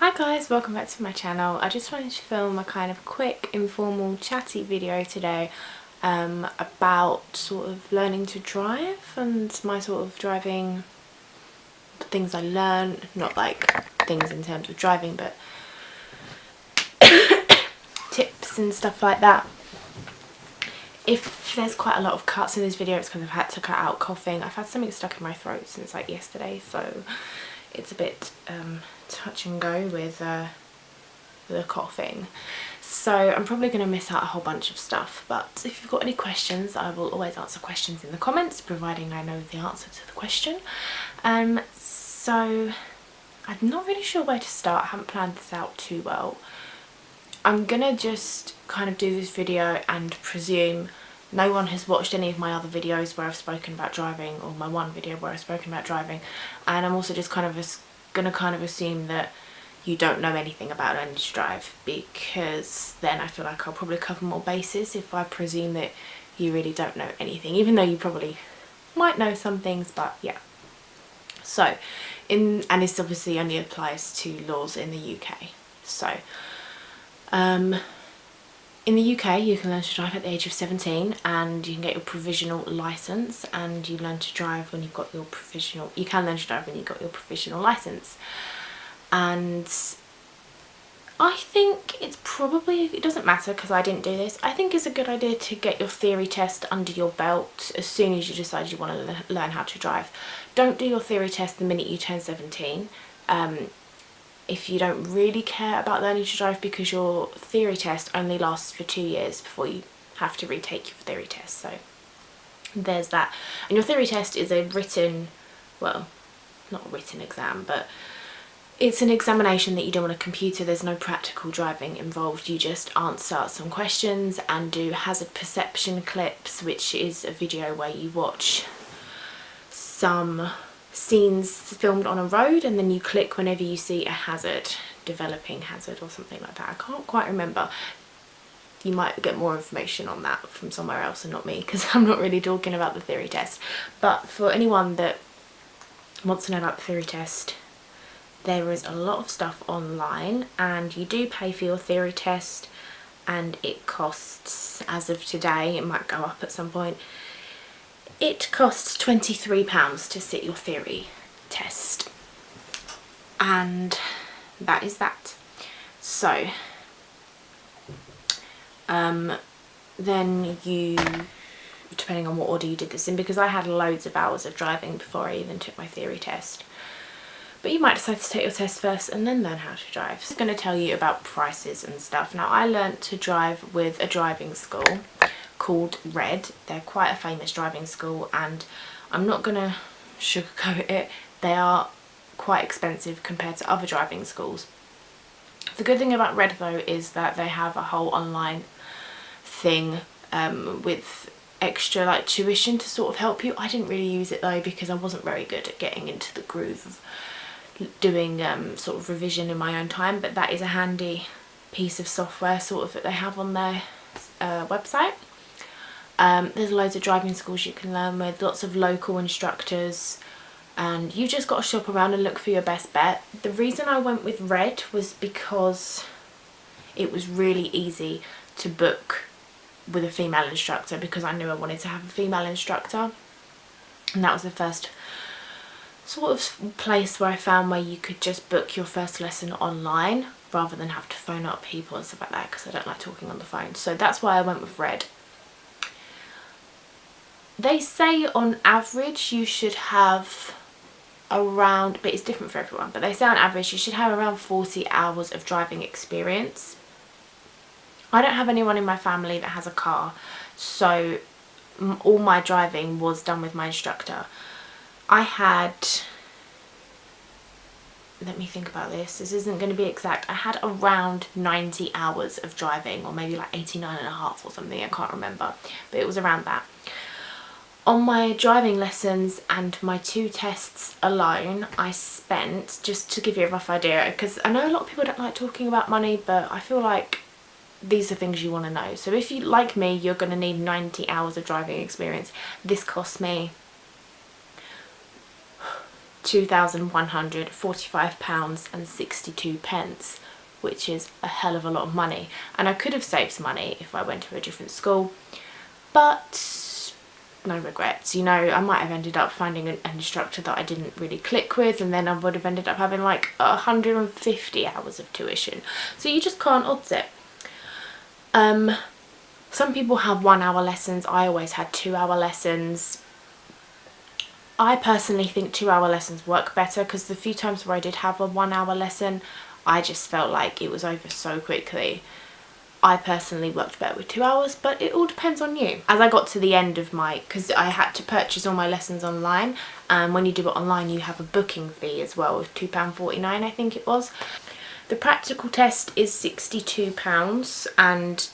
Hi guys, welcome back to my channel. I just wanted to film a kind of quick, informal, chatty video today about sort of learning to drive and my sort of driving things I learned, not like things in terms of driving, but tips and stuff like that. If there's quite a lot of cuts in this video, it's because I've had to cut out coughing. I've had something stuck in my throat since like yesterday, so it's a bit touch and go with the coughing. So I'm probably going to miss out a whole bunch of stuff, but if you've got any questions, I will always answer questions in the comments, providing I know the answer to the question. So I'm not really sure where to start. I haven't planned this out too well. I'm gonna just kind of do this video and presume no one has watched any of my other videos where I've spoken about driving, or my one video where I've spoken about driving, and I'm also just gonna assume that you don't know anything about learning to drive, because then I feel like I'll probably cover more bases if I presume that you really don't know anything, even though you probably might know some things. But yeah, so and this obviously only applies to laws in the UK. So in the UK you can learn to drive at the age of 17 and you can get your provisional licence, and you learn to drive when you've got your provisional, you can learn to drive when you've got your provisional licence. And I think it's probably, it doesn't matter because I didn't do this, I think it's a good idea to get your theory test under your belt as soon as you decide you want to learn how to drive. Don't do your theory test the minute you turn 17. If you don't really care about learning to drive, because your theory test only lasts for 2 years before you have to retake your theory test. So there's that. And your theory test is a written, well, not a written exam, but it's an examination that you do on a computer. There's no practical driving involved. You just answer some questions and do hazard perception clips, which is a video where you watch some scenes filmed on a road and then you click whenever you see a hazard, developing hazard or something like that. I can't quite remember. You might get more information on that from somewhere else and not me, because I'm not really talking about the theory test. But for anyone that wants to know about the theory test, there is a lot of stuff online, and you do pay for your theory test, and it costs, as of today, it might go up at some point, it costs £23 to sit your theory test, and that is that. So then you, depending on what order you did this in, because I had loads of hours of driving before I even took my theory test, but you might decide to take your test first and then learn how to drive. So I'm going to tell you about prices and stuff. Now, I learnt to drive with a driving school called Red. They're quite a famous driving school, and I'm not going to sugarcoat it, they are quite expensive compared to other driving schools. The good thing about Red though is that they have a whole online thing with extra like tuition to sort of help you. I didn't really use it though, because I wasn't very good at getting into the groove of doing sort of revision in my own time, but that is a handy piece of software sort of that they have on their website. There's loads of driving schools you can learn with, lots of local instructors, and you just got to shop around and look for your best bet. The reason I went with Red was because it was really easy to book with a female instructor, because I knew I wanted to have a female instructor, and that was the first sort of place where I found where you could just book your first lesson online rather than have to phone up people and stuff like that, because I don't like talking on the phone. So that's why I went with Red. They say on average you should have around, but it's different for everyone, but they say on average you should have around 40 hours of driving experience. I don't have anyone in my family that has a car, so all my driving was done with my instructor. I had, let me think about this isn't going to be exact, I had around 90 hours of driving, or maybe like 89 and a half or something, I can't remember, but it was around that. On my driving lessons and my 2 tests alone, I spent, just to give you a rough idea, because I know a lot of people don't like talking about money, but I feel like these are things you want to know. So if you, like me, you're going to need 90 hours of driving experience. This cost me £2,145.62, which is a hell of a lot of money. And I could have saved some money if I went to a different school, but no regrets. You know, I might have ended up finding an instructor that I didn't really click with, and then I would have ended up having like 150 hours of tuition. So you just can't odds it. Some people have 1 hour lessons. I always had 2 hour lessons. I personally think 2 hour lessons work better, because the few times where I did have a 1 hour lesson, I just felt like it was over so quickly. I personally worked better with 2 hours, but it all depends on you. As I got to the end of because I had to purchase all my lessons online, and when you do it online you have a booking fee as well of £2.49, I think it was. The practical test is £62, and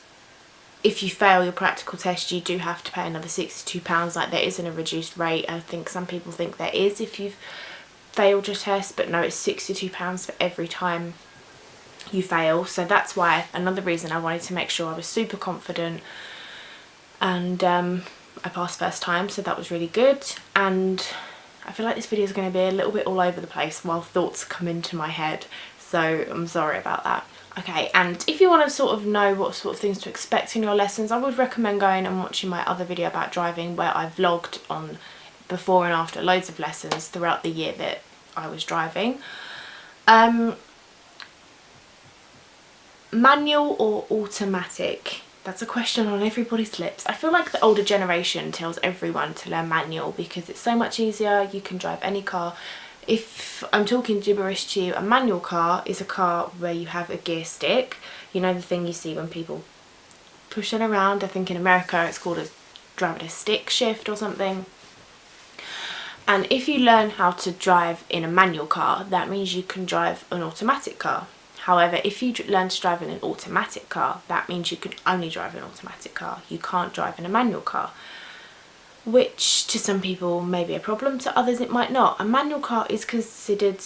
if you fail your practical test you do have to pay another £62. Like, there isn't a reduced rate. I think some people think there is if you've failed your test, but no, it's £62 for every time you fail. So that's why, another reason I wanted to make sure I was super confident, and I passed first time, so that was really good. And I feel like this video is going to be a little bit all over the place while thoughts come into my head, so I'm sorry about that. Okay, and if you want to sort of know what sort of things to expect in your lessons, I would recommend going and watching my other video about driving, where I vlogged on before and after loads of lessons throughout the year that I was driving. Manual or automatic? That's a question on everybody's lips. I feel like the older generation tells everyone to learn manual because it's so much easier. You can drive any car. If I'm talking gibberish to you, a manual car is a car where you have a gear stick. You know, the thing you see when people push it around. I think in America it's called a driving a stick shift or something. And if you learn how to drive in a manual car, that means you can drive an automatic car. However, if you learn to drive in an automatic car, that means you can only drive an automatic car. You can't drive in a manual car, which to some people may be a problem, to others it might not. A manual car is considered,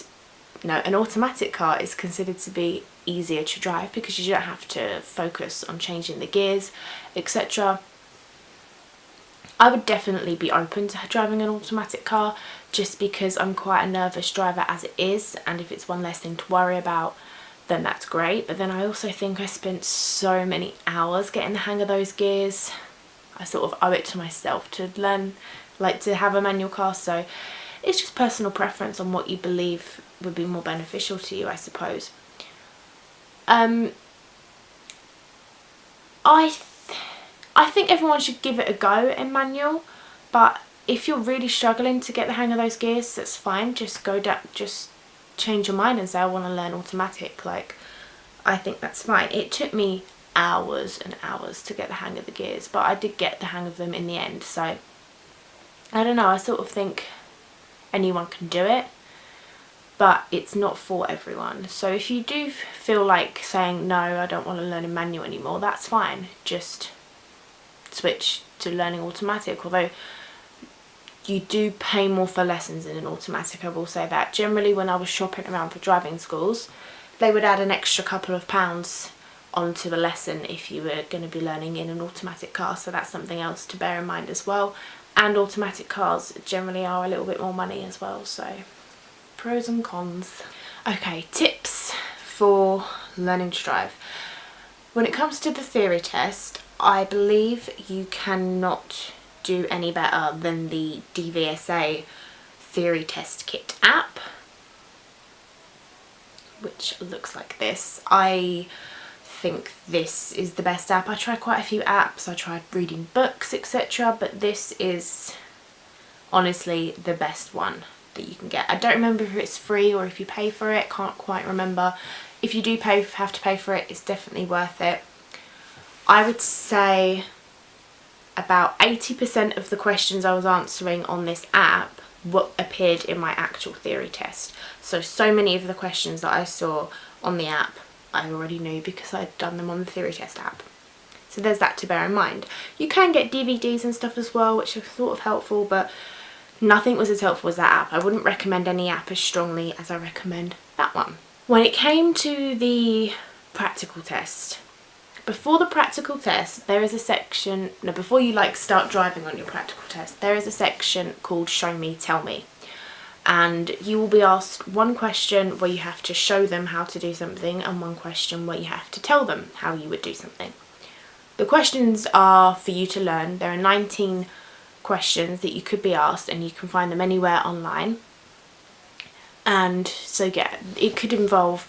no, an automatic car is considered to be easier to drive because you don't have to focus on changing the gears, etc. I would definitely be open to driving an automatic car just because I'm quite a nervous driver as it is, and if it's one less thing to worry about, then that's great. But then I also think I spent so many hours getting the hang of those gears. I sort of owe it to myself to learn, like, to have a manual car. So it's just personal preference on what you believe would be more beneficial to you, I suppose. I think everyone should give it a go in manual, but if you're really struggling to get the hang of those gears, that's fine. Just go down, just change your mind and say I want to learn automatic. Like, I think that's fine. It took me hours and hours to get the hang of the gears, but I did get the hang of them in the end. So I don't know, I sort of think anyone can do it, but it's not for everyone. So if you do feel like saying no, I don't want to learn a manual anymore, that's fine. Just switch to learning automatic, although you do pay more for lessons in an automatic, I will say that. Generally when I was shopping around for driving schools, they would add an extra couple of pounds onto the lesson if you were going to be learning in an automatic car, so that's something else to bear in mind as well. And automatic cars generally are a little bit more money as well, so pros and cons. Okay, tips for learning to drive. When it comes to the theory test, I believe you cannot do any better than the DVSA theory test kit app, which looks like this. I think this is the best app. I tried quite a few apps, I tried reading books, etc., but this is honestly the best one that you can get. I don't remember if it's free or if you pay for it, can't quite remember. If you do have to pay for it, it's definitely worth it. I would say about 80% of the questions I was answering on this app what appeared in my actual theory test. So many of the questions that I saw on the app I already knew because I'd done them on the theory test app. So there's that to bear in mind. You can get DVDs and stuff as well, which are sort of helpful, but nothing was as helpful as that app. I wouldn't recommend any app as strongly as I recommend that one. When it came to the practical test, before the practical test there is a section, before you start driving on your practical test, there is a section called Show Me, Tell Me. and you will be asked one question where you have to show them how to do something and one question where you have to tell them how you would do something. The questions are for you to learn. There are 19 questions that you could be asked, and you can find them anywhere online. And so yeah, it could involve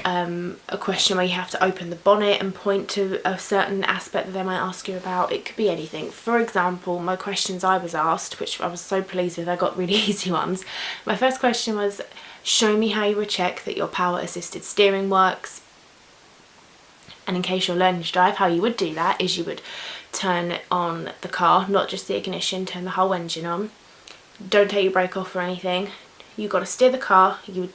a question where you have to open the bonnet and point to a certain aspect that they might ask you about. It could be anything. For example, my questions I was asked, which I was so pleased with, I got really easy ones. My first question was, show me how you would check that your power assisted steering works. And in case you're learning to drive, how you would do that is you would turn on the car, not just the ignition, turn the whole engine on. Don't take your brake off or anything. You've got to steer the car. You would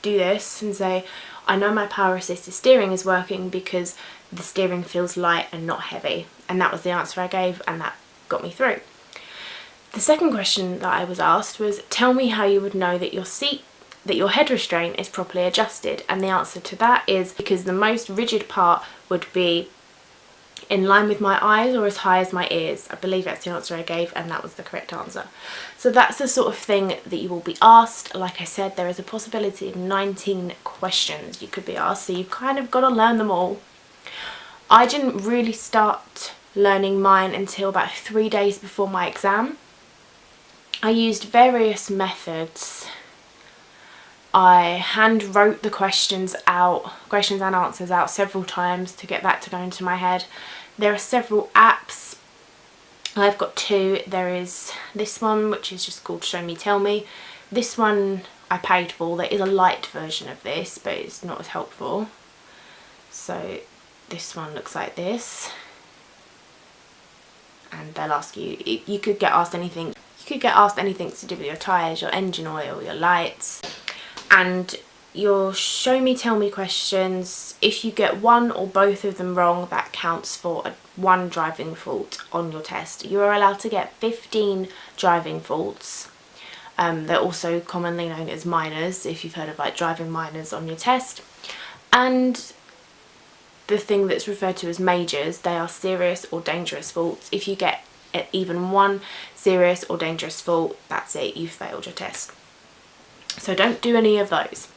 do this and say, I know my power assisted steering is working because the steering feels light and not heavy. And that was the answer I gave, and that got me through. The second question that I was asked was, tell me how you would know that your head restraint is properly adjusted. And the answer to that is because the most rigid part would be in line with my eyes or as high as my ears. I believe that's the answer I gave, and that was the correct answer. So that's the sort of thing that you will be asked. Like I said, there is a possibility of 19 questions you could be asked, so you've kind of got to learn them all. I didn't really start learning mine until about 3 days before my exam. I used various methods. I hand wrote the questions and answers out several times to get that to go into my head. There are several apps. I've got 2. There is this one, which is just called Show Me Tell Me. This one I paid for. There is a light version of this, but it's not as helpful. So this one looks like this. And they'll ask you, you could get asked anything. You could get asked anything to do with your tyres, your engine oil, your lights. And your show me tell me questions, if you get one or both of them wrong, that counts for one driving fault on your test. You are allowed to get 15 driving faults. They're also commonly known as minors, if you've heard of like driving minors on your test. And the thing that's referred to as majors, they are serious or dangerous faults. If you get even one serious or dangerous fault, that's it, you've failed your test. So don't do any of those.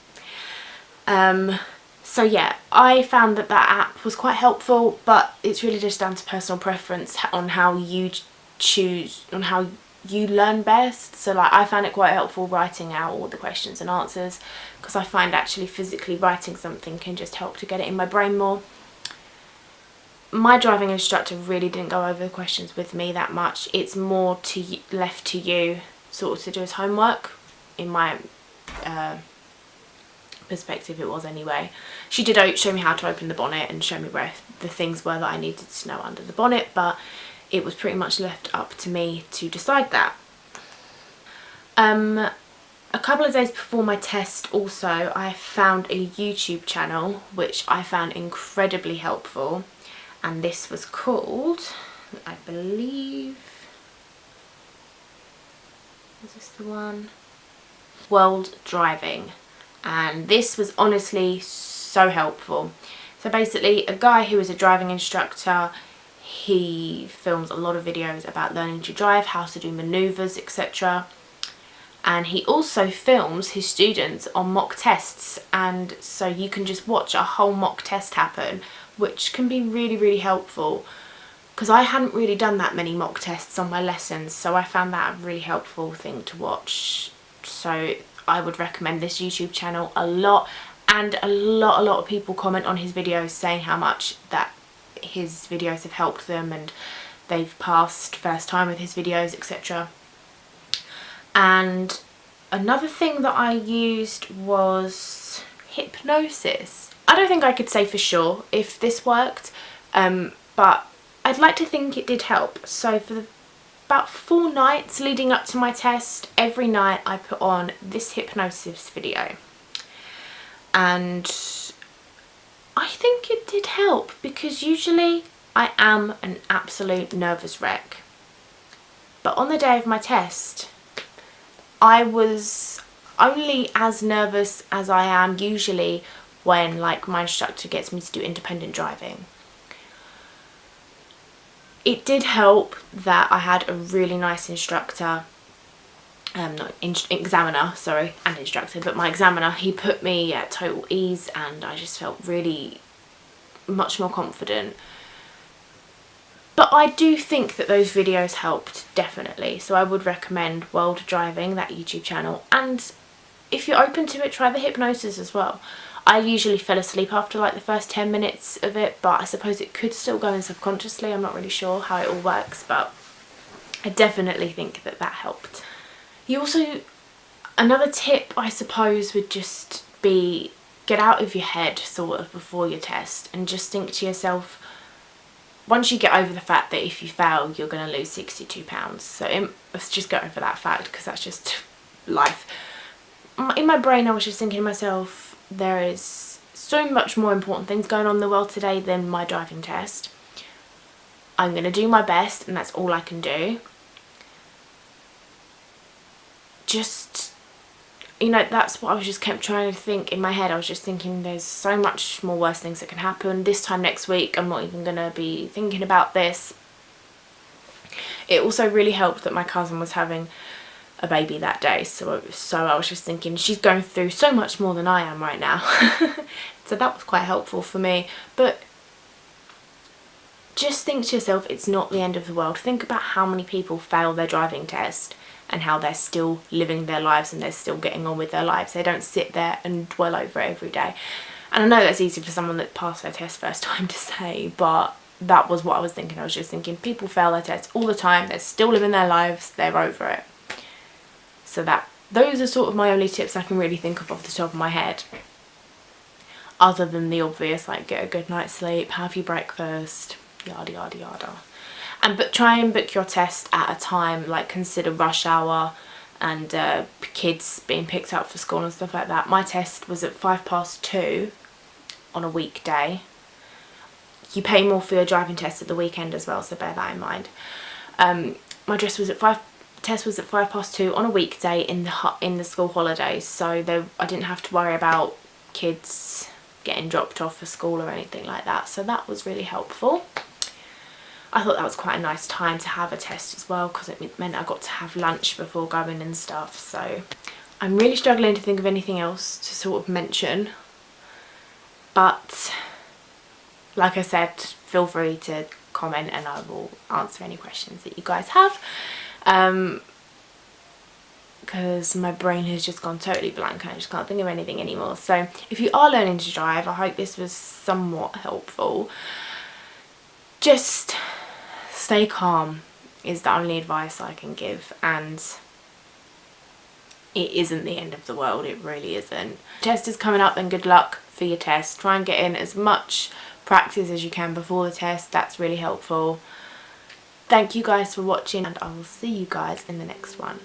So yeah, I found that app was quite helpful, but it's really just down to personal preference on how you choose, on how you learn best. So like, I found it quite helpful writing out all the questions and answers, because I find actually physically writing something can just help to get it in my brain more. My driving instructor really didn't go over the questions with me that much. It's more left to you sort of to do as homework. In my perspective, it was anyway. She did show me how to open the bonnet and show me where the things were that I needed to know under the bonnet, but it was pretty much left up to me to decide that. A couple of days before my test also, I found a YouTube channel which I found incredibly helpful, and this was called, I believe, is this the one? World Driving. And this was honestly so helpful. So basically, a guy who is a driving instructor, he films a lot of videos about learning to drive, how to do manoeuvres, etc. And he also films his students on mock tests, and so you can just watch a whole mock test happen, which can be really, really helpful, because I hadn't really done that many mock tests on my lessons, so I found that a really helpful thing to watch. So I would recommend this YouTube channel a lot, and a lot of people comment on his videos saying how much that his videos have helped them and they've passed first time with his videos, etc. And another thing that I used was hypnosis. I don't think I could say for sure if this worked, but I'd like to think it did help. So for about 4 nights leading up to my test, every night I put on this hypnosis video, and I think it did help, because usually I am an absolute nervous wreck, but on the day of my test I was only as nervous as I am usually when like my instructor gets me to do independent driving. It did help that I had a really nice instructor not examiner, sorry, and instructor, but my examiner, he put me at total ease, and I just felt really much more confident. But I do think that those videos helped, definitely. So I would recommend World Driving, that YouTube channel. And if you're open to it, try the hypnosis as well. I usually fell asleep after like the first 10 minutes of it, but I suppose it could still go in subconsciously. I'm not really sure how it all works, but I definitely think that that helped. You also, another tip I suppose would just be get out of your head sort of before your test and just think to yourself, once you get over the fact that if you fail you're going to lose 62 pounds, so let's just get over that fact because that's just life. In my brain I was just thinking to myself, there is so much more important things going on in the world today than my driving test. I'm going to do my best and that's all I can do. Just, you know, that's what I was just kept trying to think in my head. I was just thinking there's so much more worse things that can happen. This time next week I'm not even going to be thinking about this. It also really helped that my cousin was having a baby that day, so I was just thinking she's going through so much more than I am right now. So that was quite helpful for me. But just think to yourself, it's not the end of the world. Think about how many people fail their driving test and how they're still living their lives and they're still getting on with their lives. They don't sit there and dwell over it every day. And I know that's easy for someone that passed their test first time to say, but that was what I was thinking. I was just thinking people fail their tests all the time. They're still living their lives. They're over it. So those are sort of my only tips I can really think of off the top of my head. Other than the obvious, like get a good night's sleep, have your breakfast, yada yada yada. But try and book your test at a time, like consider rush hour and kids being picked up for school and stuff like that. My test was at 2:05 on a weekday. You pay more for your driving test at the weekend as well, so bear that in mind. My test was at 2:05 on a weekday in the school holidays, so I didn't have to worry about kids getting dropped off for school or anything like that, so that was really helpful. I thought that was quite a nice time to have a test as well because it meant I got to have lunch before going and stuff. So I'm really struggling to think of anything else to sort of mention, but like I said, feel free to comment and I will answer any questions that you guys have, because my brain has just gone totally blank and I just can't think of anything anymore. So if you are learning to drive, I hope this was somewhat helpful. Just stay calm is the only advice I can give, and it isn't the end of the world, it really isn't. Test is coming up and good luck for your test. Try and get in as much practice as you can before the test, that's really helpful. Thank you guys for watching and I will see you guys in the next one.